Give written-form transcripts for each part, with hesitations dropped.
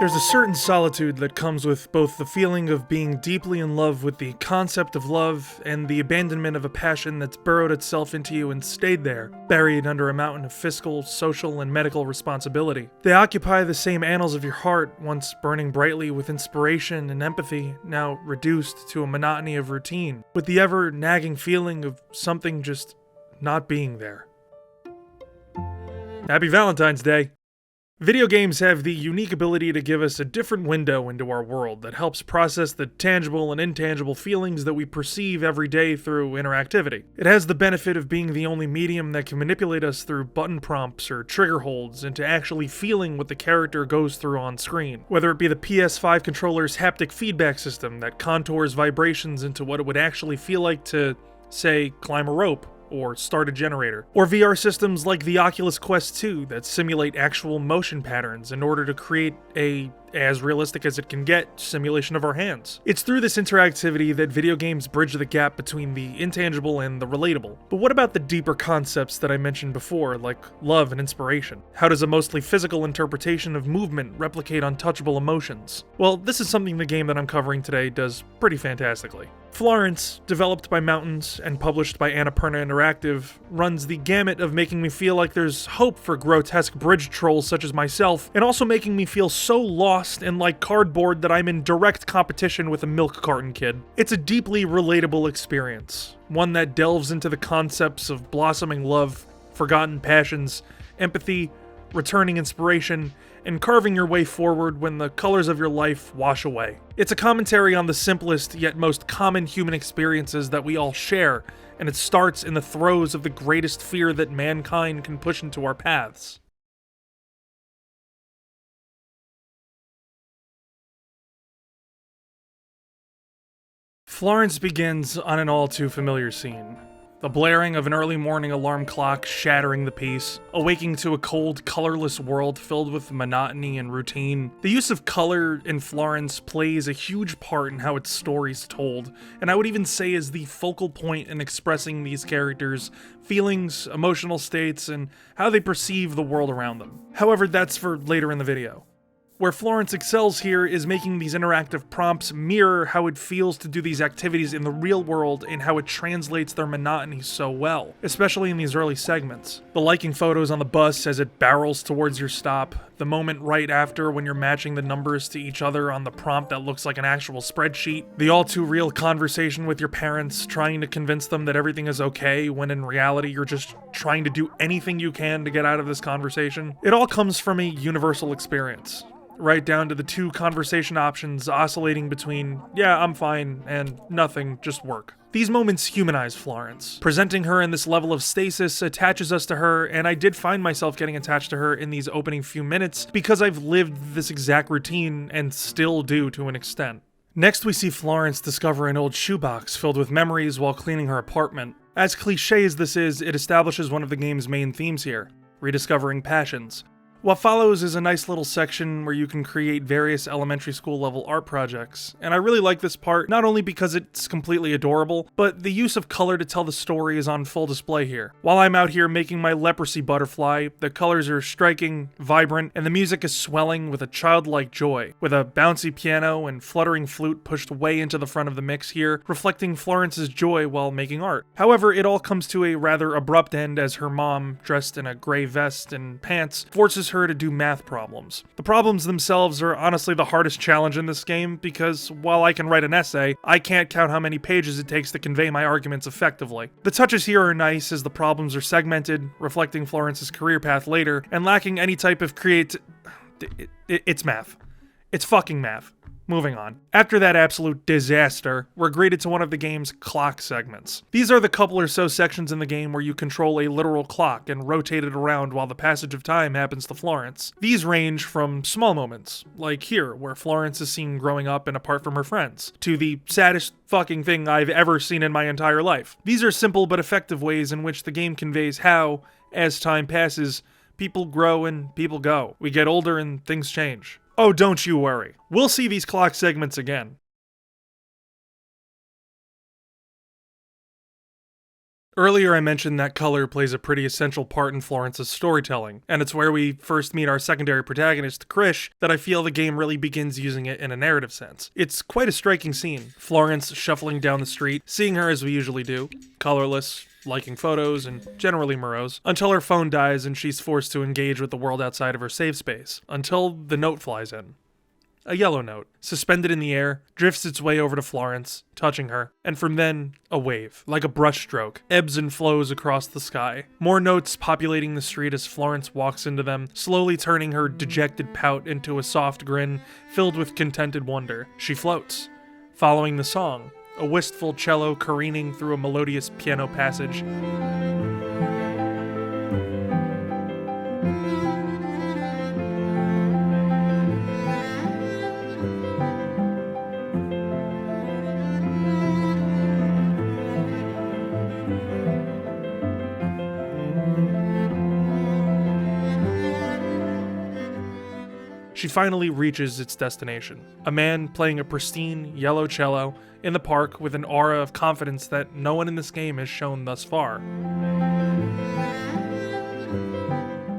There's a certain solitude that comes with both the feeling of being deeply in love with the concept of love and the abandonment of a passion that's burrowed itself into you and stayed there, buried under a mountain of fiscal, social, and medical responsibility. They occupy the same annals of your heart, once burning brightly with inspiration and empathy, now reduced to a monotony of routine, with the ever-nagging feeling of something just not being there. Happy Valentine's Day! Video games have the unique ability to give us a different window into our world that helps process the tangible and intangible feelings that we perceive every day through interactivity. It has the benefit of being the only medium that can manipulate us through button prompts or trigger holds into actually feeling what the character goes through on screen. Whether it be the PS5 controller's haptic feedback system that contours vibrations into what it would actually feel like to, say, climb a rope, or start a generator. Or VR systems like the Oculus Quest 2 that simulate actual motion patterns in order to create a, as realistic as it can get, simulation of our hands. It's through this interactivity that video games bridge the gap between the intangible and the relatable. But what about the deeper concepts that I mentioned before, like love and inspiration? How does a mostly physical interpretation of movement replicate untouchable emotions? Well, this is something the game that I'm covering today does pretty fantastically. Florence, developed by Mountains and published by Annapurna Interactive, runs the gamut of making me feel like there's hope for grotesque bridge trolls such as myself, and also making me feel so lost and like cardboard that I'm in direct competition with a milk carton kid. It's a deeply relatable experience, one that delves into the concepts of blossoming love, forgotten passions, empathy, returning inspiration, and carving your way forward when the colors of your life wash away. It's a commentary on the simplest yet most common human experiences that we all share, and it starts in the throes of the greatest fear that mankind can push into our paths. Florence begins on an all-too-familiar scene. The blaring of an early morning alarm clock shattering the peace, awaking to a cold, colorless world filled with monotony and routine. The use of color in Florence plays a huge part in how its story's told, and I would even say is the focal point in expressing these characters' feelings, emotional states, and how they perceive the world around them. However, that's for later in the video. Where Florence excels here is making these interactive prompts mirror how it feels to do these activities in the real world and how it translates their monotony so well, especially in these early segments. The liking photos on the bus as it barrels towards your stop, the moment right after when you're matching the numbers to each other on the prompt that looks like an actual spreadsheet, the all-too-real conversation with your parents trying to convince them that everything is okay when in reality you're just trying to do anything you can to get out of this conversation. It all comes from a universal experience. Right down to the two conversation options oscillating between, yeah, I'm fine, and nothing, just work. These moments humanize Florence. Presenting her in this level of stasis attaches us to her, and I did find myself getting attached to her in these opening few minutes because I've lived this exact routine and still do to an extent. Next we see Florence discover an old shoebox filled with memories while cleaning her apartment. As cliche as this is, it establishes one of the game's main themes here, rediscovering passions. What follows is a nice little section where you can create various elementary school level art projects, and I really like this part not only because it's completely adorable, but the use of color to tell the story is on full display here. While I'm out here making my leprosy butterfly, the colors are striking, vibrant, and the music is swelling with a childlike joy, with a bouncy piano and fluttering flute pushed way into the front of the mix here, reflecting Florence's joy while making art. However, it all comes to a rather abrupt end as her mom, dressed in a gray vest and pants, forces her to do math problems. The problems themselves are honestly the hardest challenge in this game because while I can write an essay, I can't count how many pages it takes to convey my arguments effectively. The touches here are nice as the problems are segmented, reflecting Florence's career path later, and lacking any type of it's math. It's fucking math. Moving on. After that absolute disaster, we're greeted to one of the game's clock segments. These are the couple or so sections in the game where you control a literal clock and rotate it around while the passage of time happens to Florence. These range from small moments, like here, where Florence is seen growing up and apart from her friends, to the saddest fucking thing I've ever seen in my entire life. These are simple but effective ways in which the game conveys how, as time passes, people grow and people go. We get older and things change. Oh, don't you worry. We'll see these clock segments again. Earlier I mentioned that color plays a pretty essential part in Florence's storytelling, and it's where we first meet our secondary protagonist, Krish, that I feel the game really begins using it in a narrative sense. It's quite a striking scene. Florence shuffling down the street, seeing her as we usually do, colorless, liking photos, and generally morose, until her phone dies and she's forced to engage with the world outside of her safe space, until the note flies in. A yellow note, suspended in the air, drifts its way over to Florence, touching her, and from then, a wave, like a brushstroke, ebbs and flows across the sky. More notes populating the street as Florence walks into them, slowly turning her dejected pout into a soft grin filled with contented wonder. She floats, following the song, a wistful cello careening through a melodious piano passage. She finally reaches its destination. A man playing a pristine yellow cello in the park with an aura of confidence that no one in this game has shown thus far.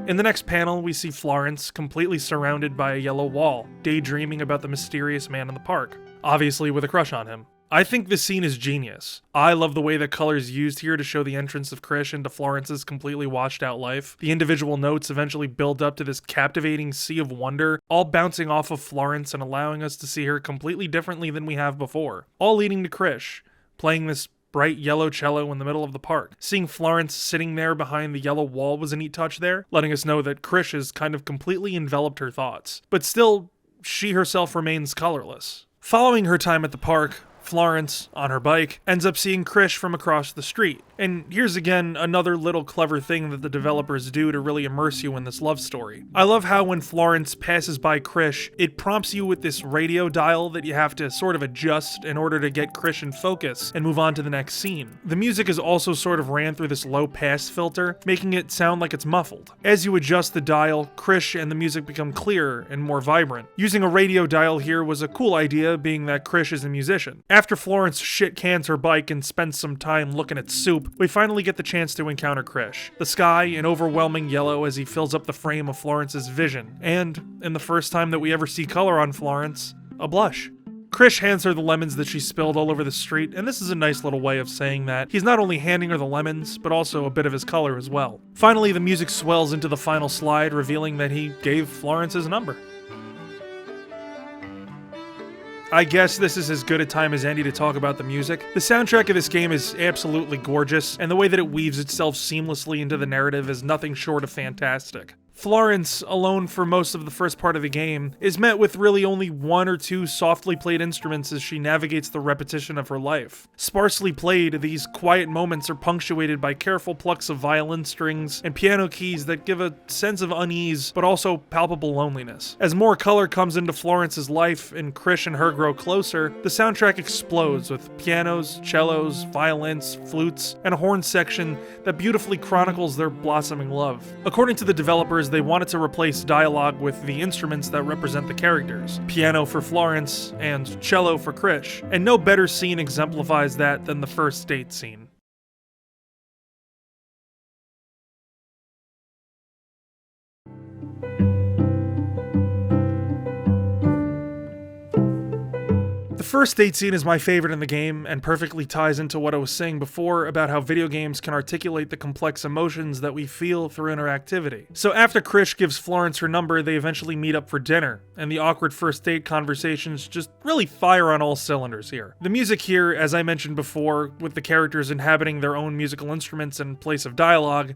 In the next panel, we see Florence completely surrounded by a yellow wall, daydreaming about the mysterious man in the park, obviously with a crush on him. I think this scene is genius. I love the way that color is used here to show the entrance of Krish into Florence's completely washed out life. The individual notes eventually build up to this captivating sea of wonder, all bouncing off of Florence and allowing us to see her completely differently than we have before. All leading to Krish, playing this bright yellow cello in the middle of the park. Seeing Florence sitting there behind the yellow wall was a neat touch there, letting us know that Krish has kind of completely enveloped her thoughts. But still, she herself remains colorless. Following her time at the park, Florence, on her bike, ends up seeing Krish from across the street. And here's again another little clever thing that the developers do to really immerse you in this love story. I love how when Florence passes by Krish, it prompts you with this radio dial that you have to sort of adjust in order to get Krish in focus and move on to the next scene. The music is also sort of ran through this low pass filter, making it sound like it's muffled. As you adjust the dial, Krish and the music become clearer and more vibrant. Using a radio dial here was a cool idea, being that Krish is a musician. After Florence shit cans her bike and spends some time looking at soup, we finally get the chance to encounter Krish. The sky in overwhelming yellow as he fills up the frame of Florence's vision. And, in the first time that we ever see color on Florence, a blush. Krish hands her the lemons that she spilled all over the street, and this is a nice little way of saying that he's not only handing her the lemons, but also a bit of his color as well. Finally, the music swells into the final slide, revealing that he gave Florence his number. I guess this is as good a time as any to talk about the music. The soundtrack of this game is absolutely gorgeous, and the way that it weaves itself seamlessly into the narrative is nothing short of fantastic. Florence, alone for most of the first part of the game, is met with really only one or two softly played instruments as she navigates the repetition of her life. Sparsely played, these quiet moments are punctuated by careful plucks of violin strings and piano keys that give a sense of unease, but also palpable loneliness. As more color comes into Florence's life and Krish and her grow closer, the soundtrack explodes with pianos, cellos, violins, flutes, and a horn section that beautifully chronicles their blossoming love. According to the developers, they wanted to replace dialogue with the instruments that represent the characters. Piano for Florence and cello for Krish. And no better scene exemplifies that than the first date scene. The first date scene is my favorite in the game, and perfectly ties into what I was saying before about how video games can articulate the complex emotions that we feel through interactivity. So after Krish gives Florence her number, they eventually meet up for dinner, and the awkward first date conversations just really fire on all cylinders here. The music here, as I mentioned before, with the characters inhabiting their own musical instruments in place of dialogue,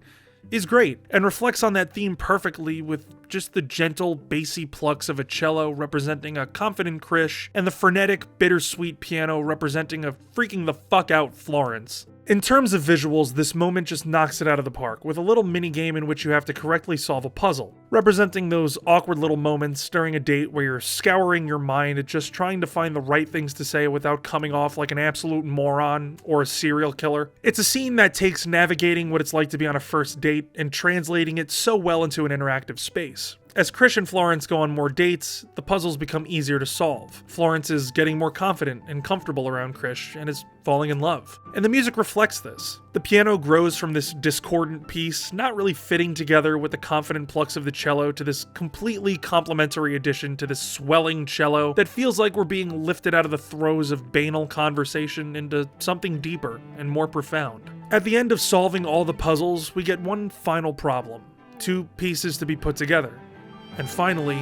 is great, and reflects on that theme perfectly with just the gentle, bassy plucks of a cello representing a confident Krish, and the frenetic, bittersweet piano representing a freaking the fuck out Florence. In terms of visuals, this moment just knocks it out of the park, with a little mini-game in which you have to correctly solve a puzzle, representing those awkward little moments during a date where you're scouring your mind at just trying to find the right things to say without coming off like an absolute moron or a serial killer. It's a scene that takes navigating what it's like to be on a first date and translating it so well into an interactive space. As Krish and Florence go on more dates, the puzzles become easier to solve. Florence is getting more confident and comfortable around Krish and is falling in love. And the music reflects this. The piano grows from this discordant piece, not really fitting together with the confident plucks of the cello, to this completely complementary addition to this swelling cello that feels like we're being lifted out of the throes of banal conversation into something deeper and more profound. At the end of solving all the puzzles, we get one final problem. 2 pieces to be put together. And finally,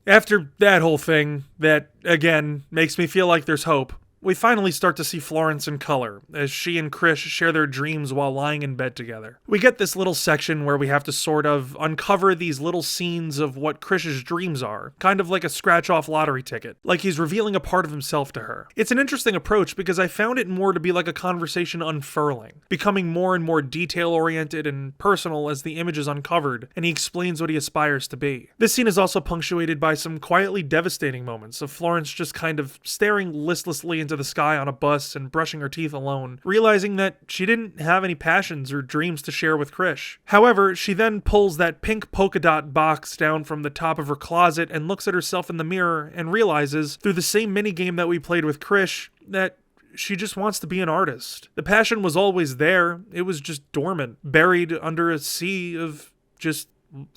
after that whole thing, that, again, makes me feel like there's hope, we finally start to see Florence in color, as she and Krish share their dreams while lying in bed together. We get this little section where we have to sort of uncover these little scenes of what Krish's dreams are, kind of like a scratch-off lottery ticket, like he's revealing a part of himself to her. It's an interesting approach because I found it more to be like a conversation unfurling, becoming more and more detail-oriented and personal as the image is uncovered, and he explains what he aspires to be. This scene is also punctuated by some quietly devastating moments of Florence just kind of staring listlessly into the sky on a bus and brushing her teeth alone, realizing that she didn't have any passions or dreams to share with Krish. However, she then pulls that pink polka dot box down from the top of her closet and looks at herself in the mirror and realizes, through the same minigame that we played with Krish, that she just wants to be an artist. The passion was always there, it was just dormant, buried under a sea of just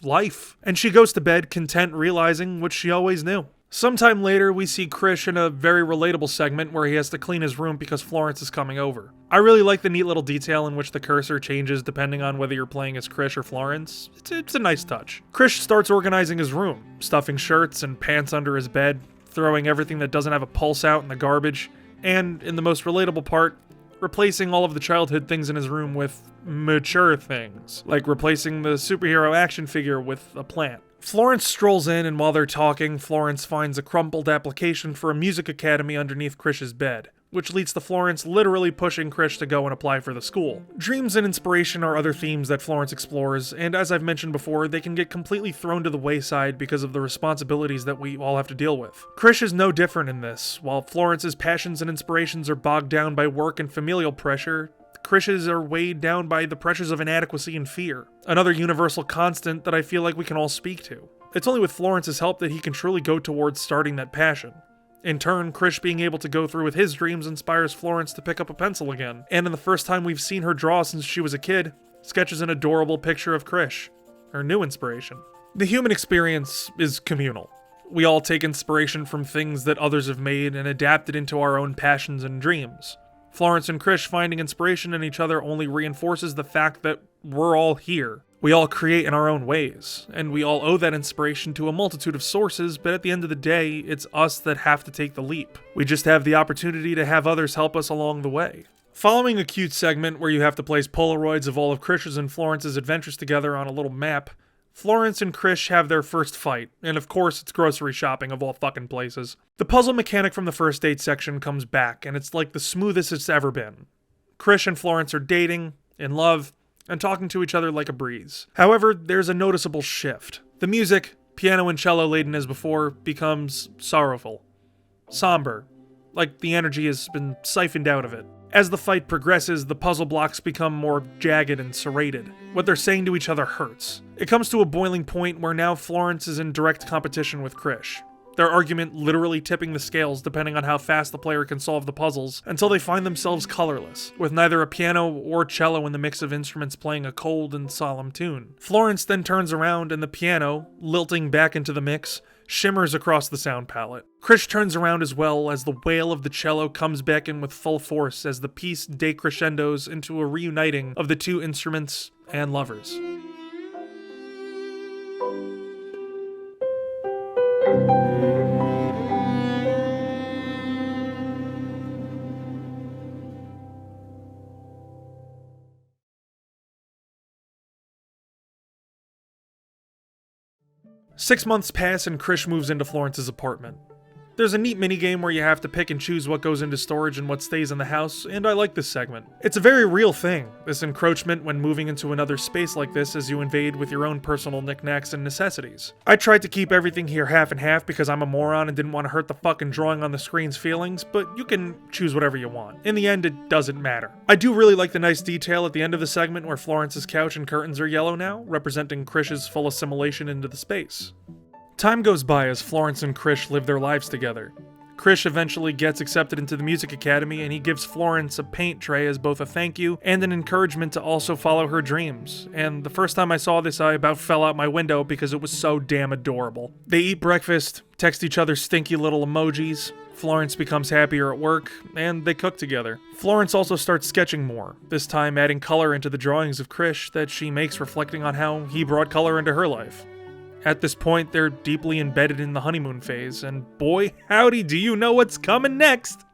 life. And she goes to bed content, realizing what she always knew. Sometime later, we see Krish in a very relatable segment where he has to clean his room because Florence is coming over. I really like the neat little detail in which the cursor changes depending on whether you're playing as Krish or Florence. It's a nice touch. Krish starts organizing his room, stuffing shirts and pants under his bed, throwing everything that doesn't have a pulse out in the garbage, and, in the most relatable part, replacing all of the childhood things in his room with mature things, like replacing the superhero action figure with a plant. Florence strolls in, and while they're talking, Florence finds a crumpled application for a music academy underneath Krish's bed, which leads to Florence literally pushing Krish to go and apply for the school. Dreams and inspiration are other themes that Florence explores, and as I've mentioned before, they can get completely thrown to the wayside because of the responsibilities that we all have to deal with. Krish is no different in this. While Florence's passions and inspirations are bogged down by work and familial pressure, Krish's are weighed down by the pressures of inadequacy and fear. Another universal constant that I feel like we can all speak to. It's only with Florence's help that he can truly go towards starting that passion. In turn, Krish being able to go through with his dreams inspires Florence to pick up a pencil again, and in the first time we've seen her draw since she was a kid, sketches an adorable picture of Krish, her new inspiration. The human experience is communal. We all take inspiration from things that others have made and adapt it into our own passions and dreams. Florence and Krish finding inspiration in each other only reinforces the fact that we're all here. We all create in our own ways, and we all owe that inspiration to a multitude of sources, but at the end of the day, it's us that have to take the leap. We just have the opportunity to have others help us along the way. Following a cute segment where you have to place Polaroids of all of Krish's and Florence's adventures together on a little map, Florence and Krish have their first fight, and of course it's grocery shopping of all fucking places. The puzzle mechanic from the first date section comes back, and it's like the smoothest it's ever been. Krish and Florence are dating, in love, and talking to each other like a breeze. However, there's a noticeable shift. The music, piano and cello laden as before, becomes sorrowful, somber, like the energy has been siphoned out of it. As the fight progresses, the puzzle blocks become more jagged and serrated. What they're saying to each other hurts. It comes to a boiling point where now Florence is in direct competition with Krish. Their argument literally tipping the scales depending on how fast the player can solve the puzzles, until they find themselves colorless, with neither a piano or cello in the mix of instruments playing a cold and solemn tune. Florence then turns around and the piano, lilting back into the mix, shimmers across the sound palette. Krish turns around as well as the wail of the cello comes back in with full force as the piece decrescendos into a reuniting of the two instruments and lovers. "6 months pass and Krish moves into Florence's apartment. There's a neat minigame where you have to pick and choose what goes into storage and what stays in the house, and I like this segment. It's a very real thing, this encroachment when moving into another space like this as you invade with your own personal knickknacks and necessities. I tried to keep everything here half and half because I'm a moron and didn't want to hurt the fucking drawing on the screen's feelings, but you can choose whatever you want. In the end, it doesn't matter. I do really like the nice detail at the end of the segment where Florence's couch and curtains are yellow now, representing Krish's full assimilation into the space. Time goes by as Florence and Krish live their lives together. Krish eventually gets accepted into the music academy and he gives Florence a paint tray as both a thank you and an encouragement to also follow her dreams. And the first time I saw this, I about fell out my window because it was so damn adorable. They eat breakfast, text each other stinky little emojis, Florence becomes happier at work, and they cook together. Florence also starts sketching more, this time adding color into the drawings of Krish that she makes, reflecting on how he brought color into her life. At this point, they're deeply embedded in the honeymoon phase, and boy, howdy, do you know what's coming next!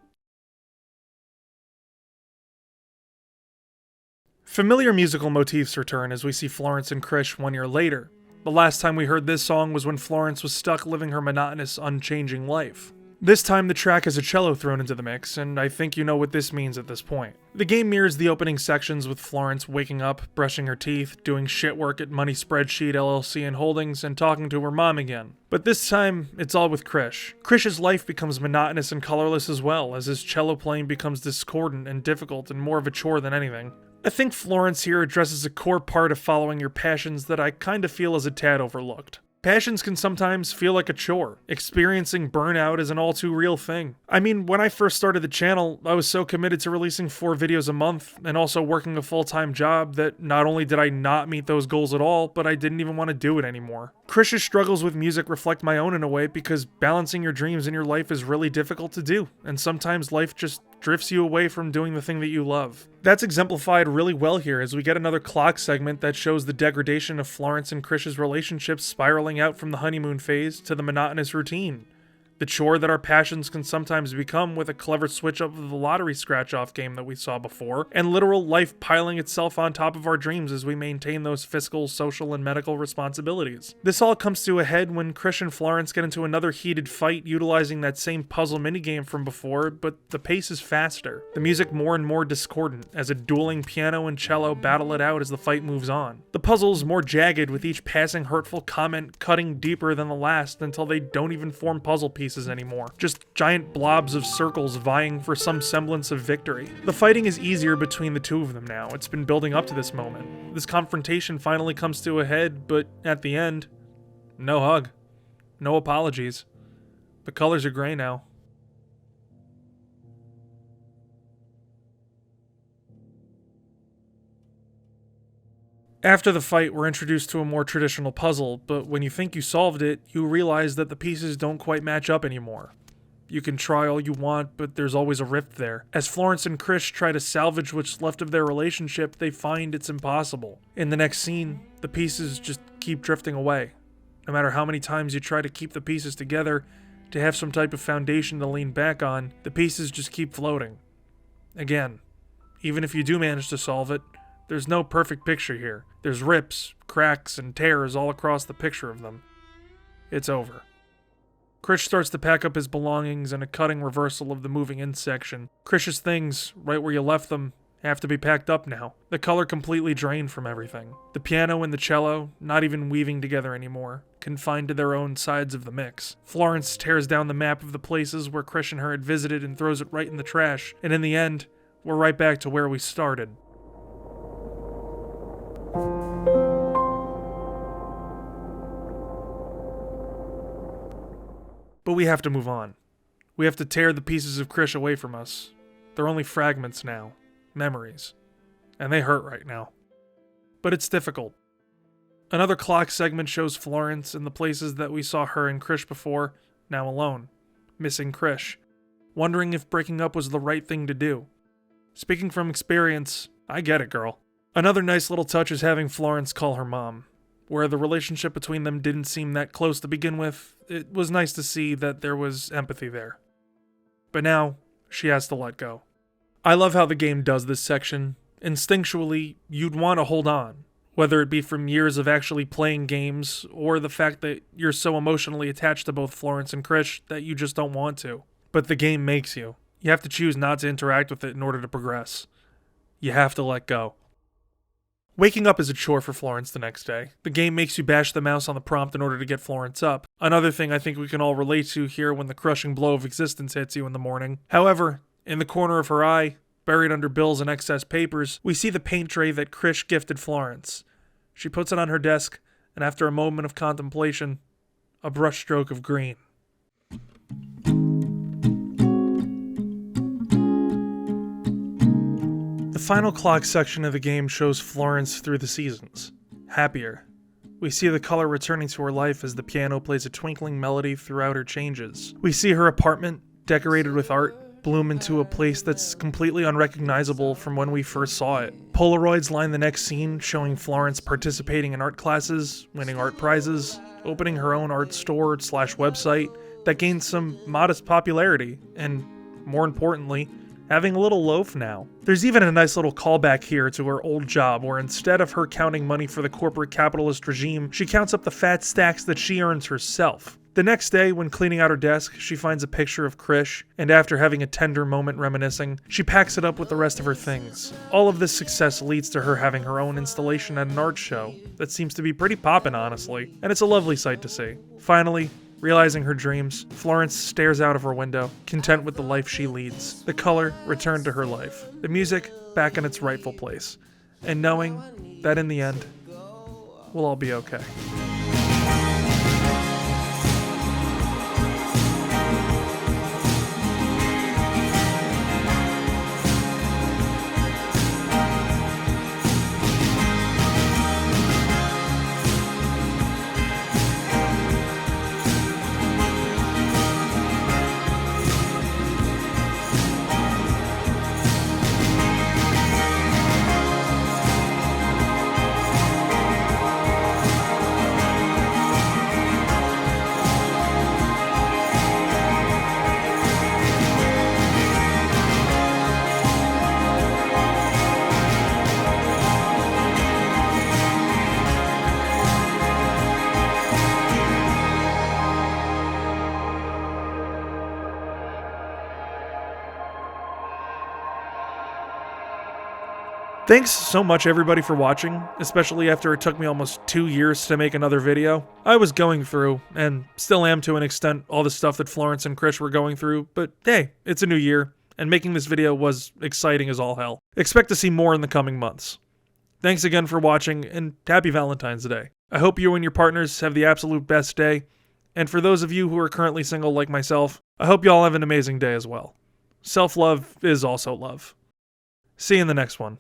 Familiar musical motifs return as we see Florence and Krish 1 year later. The last time we heard this song was when Florence was stuck living her monotonous, unchanging life. This time the track has a cello thrown into the mix, and I think you know what this means at this point. The game mirrors the opening sections with Florence waking up, brushing her teeth, doing shit work at Money Spreadsheet LLC and Holdings, and talking to her mom again. But this time, it's all with Krish. Krish's life becomes monotonous and colorless as well, as his cello playing becomes discordant and difficult and more of a chore than anything. I think Florence here addresses a core part of following your passions that I kinda feel is a tad overlooked. Passions can sometimes feel like a chore. Experiencing burnout is an all too real thing. I mean, when I first started the channel, I was so committed to releasing 4 videos a month and also working a full-time job that not only did I not meet those goals at all, but I didn't even want to do it anymore. Krish's struggles with music reflect my own in a way because balancing your dreams in your life is really difficult to do, and sometimes life just drifts you away from doing the thing that you love. That's exemplified really well here as we get another clock segment that shows the degradation of Florence and Krish's relationship spiraling out from the honeymoon phase to the monotonous routine. The chore that our passions can sometimes become with a clever switch up of the lottery scratch-off game that we saw before, and literal life piling itself on top of our dreams as we maintain those fiscal, social, and medical responsibilities. This all comes to a head when Krish and Florence get into another heated fight utilizing that same puzzle minigame from before, but the pace is faster. The music more and more discordant as a dueling piano and cello battle it out as the fight moves on. The puzzle is more jagged with each passing hurtful comment cutting deeper than the last until they don't even form puzzle pieces anymore. Just giant blobs of circles vying for some semblance of victory. The fighting is easier between the two of them now. It's been building up to this moment. This confrontation finally comes to a head, but at the end, no hug. No apologies. The colors are gray now. After the fight, we're introduced to a more traditional puzzle, but when you think you solved it, you realize that the pieces don't quite match up anymore. You can try all you want, but there's always a rift there. As Florence and Krish try to salvage what's left of their relationship, they find it's impossible. In the next scene, the pieces just keep drifting away. No matter how many times you try to keep the pieces together, to have some type of foundation to lean back on, the pieces just keep floating. Again, even if you do manage to solve it, there's no perfect picture here. There's rips, cracks, and tears all across the picture of them. It's over. Krish starts to pack up his belongings in a cutting reversal of the moving in section. Krish's things, right where you left them, have to be packed up now. The color completely drained from everything. The piano and the cello, not even weaving together anymore, confined to their own sides of the mix. Florence tears down the map of the places where Krish and her had visited and throws it right in the trash, and in the end, we're right back to where we started. But we have to move on. We have to tear the pieces of Krish away from us. They're only fragments now, memories, and they hurt right now. But it's difficult. Another clock segment shows Florence in the places that we saw her and Krish before, now alone, missing Krish, wondering if breaking up was the right thing to do. Speaking from experience, I get it, girl. Another nice little touch is having Florence call her mom. Where the relationship between them didn't seem that close to begin with, it was nice to see that there was empathy there. But now, she has to let go. I love how the game does this section. Instinctually, you'd want to hold on, whether it be from years of actually playing games or the fact that you're so emotionally attached to both Florence and Krish that you just don't want to. But the game makes you. You have to choose not to interact with it in order to progress. You have to let go. Waking up is a chore for Florence the next day. The game makes you bash the mouse on the prompt in order to get Florence up. Another thing I think we can all relate to here when the crushing blow of existence hits you in the morning. However, in the corner of her eye, buried under bills and excess papers, we see the paint tray that Krish gifted Florence. She puts it on her desk, and after a moment of contemplation, a brushstroke of green. The final clock section of the game shows Florence through the seasons, happier. We see the color returning to her life as the piano plays a twinkling melody throughout her changes. We see her apartment, decorated with art, bloom into a place that's completely unrecognizable from when we first saw it. Polaroids line the next scene, showing Florence participating in art classes, winning art prizes, opening her own art store/website that gained some modest popularity, and more importantly, having a little loaf now. There's even a nice little callback here to her old job, where instead of her counting money for the corporate capitalist regime, she counts up the fat stacks that she earns herself. The next day, when cleaning out her desk, she finds a picture of Krish, and after having a tender moment reminiscing, she packs it up with the rest of her things. All of this success leads to her having her own installation at an art show that seems to be pretty poppin', honestly, and it's a lovely sight to see. Finally, realizing her dreams, Florence stares out of her window, content with the life she leads. The color returned to her life, the music back in its rightful place, and knowing that in the end, we'll all be okay. Thanks so much everybody for watching, especially after it took me almost 2 years to make another video. I was going through, and still am to an extent, all the stuff that Florence and Krish were going through, but hey, it's a new year, and making this video was exciting as all hell. Expect to see more in the coming months. Thanks again for watching, and happy Valentine's Day. I hope you and your partners have the absolute best day, and for those of you who are currently single like myself, I hope you all have an amazing day as well. Self-love is also love. See you in the next one.